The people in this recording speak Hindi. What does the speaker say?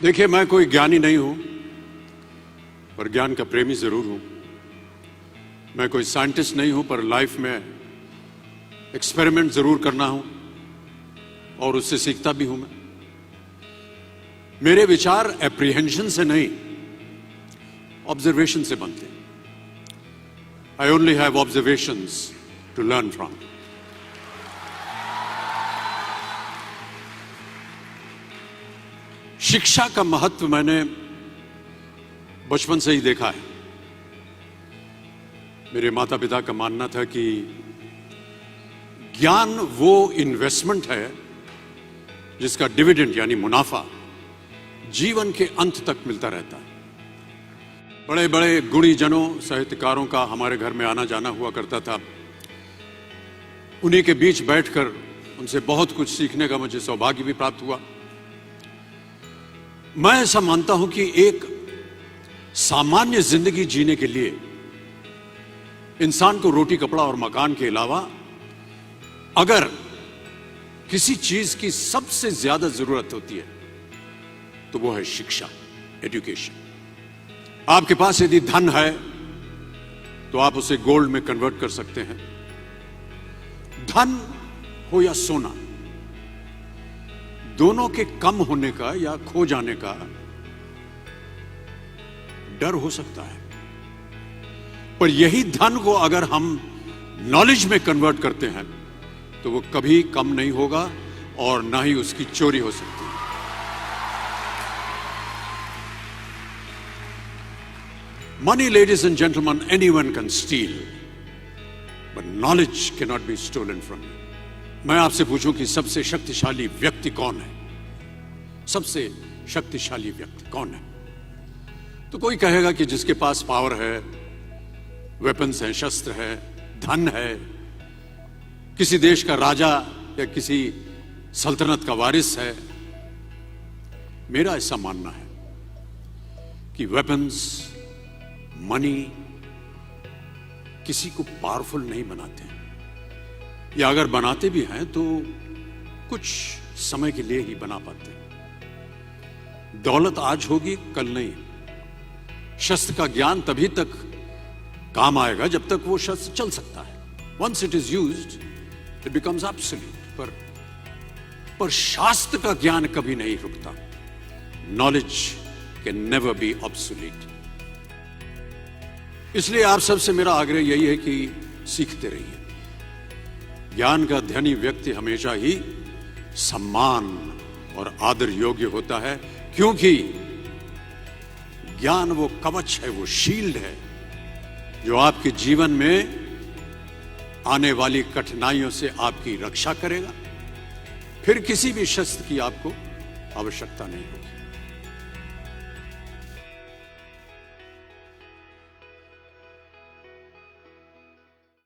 देखिए, मैं कोई ज्ञानी नहीं हूं, पर ज्ञान का प्रेमी जरूर हूं। मैं कोई साइंटिस्ट नहीं हूं, पर लाइफ में एक्सपेरिमेंट जरूर करना हूं और उससे सीखता भी हूं। मेरे विचार एप्रीहेंशन से नहीं, ऑब्जर्वेशन से बनते हैं। I only have observations to learn from. शिक्षा का महत्व मैंने बचपन से ही देखा है। मेरे माता पिता का मानना था कि ज्ञान वो इन्वेस्टमेंट है जिसका डिविडेंड यानी मुनाफा जीवन के अंत तक मिलता रहता है। बड़े बड़े गुणी जनों, साहित्यकारों का हमारे घर में आना जाना हुआ करता था। उन्हीं के बीच बैठकर उनसे बहुत कुछ सीखने का मुझे सौभाग्य भी प्राप्त हुआ। मैं ऐसा मानता हूं कि एक सामान्य जिंदगी जीने के लिए इंसान को रोटी, कपड़ा और मकान के अलावा अगर किसी चीज की सबसे ज्यादा जरूरत होती है तो वो है शिक्षा, एजुकेशन। आपके पास यदि धन है तो आप उसे गोल्ड में कन्वर्ट कर सकते हैं। धन हो या सोना, दोनों के कम होने का या खो जाने का डर हो सकता है, पर यही धन को अगर हम नॉलेज में कन्वर्ट करते हैं तो वो कभी कम नहीं होगा और ना ही उसकी चोरी हो सकती है। Money, ladies and gentlemen, anyone can steal, but knowledge cannot be stolen from you. मैं आपसे पूछूं कि सबसे शक्तिशाली व्यक्ति कौन है? सबसे शक्तिशाली व्यक्ति कौन है? तो कोई कहेगा कि जिसके पास पावर है, वेपन्स हैं, शस्त्र है, धन है, किसी देश का राजा या किसी सल्तनत का वारिस है। मेरा ऐसा मानना है कि वेपन्स, मनी किसी को पावरफुल नहीं बनाते, या अगर बनाते भी हैं तो कुछ समय के लिए ही बना पाते हैं। दौलत आज होगी, कल नहीं। शस्त्र का ज्ञान तभी तक काम आएगा जब तक वो शस्त्र चल सकता है। Once it is used it becomes absolute. पर शास्त्र का ज्ञान कभी नहीं रुकता। Knowledge can never be obsolete. इसलिए आप सबसे मेरा आग्रह यही है कि सीखते रहिए। ज्ञान का धनी व्यक्ति हमेशा ही सम्मान और आदर योग्य होता है, क्योंकि ज्ञान वो कवच है, वो शील्ड है जो आपके जीवन में आने वाली कठिनाइयों से आपकी रक्षा करेगा। फिर किसी भी शस्त्र की आपको आवश्यकता नहीं होगी।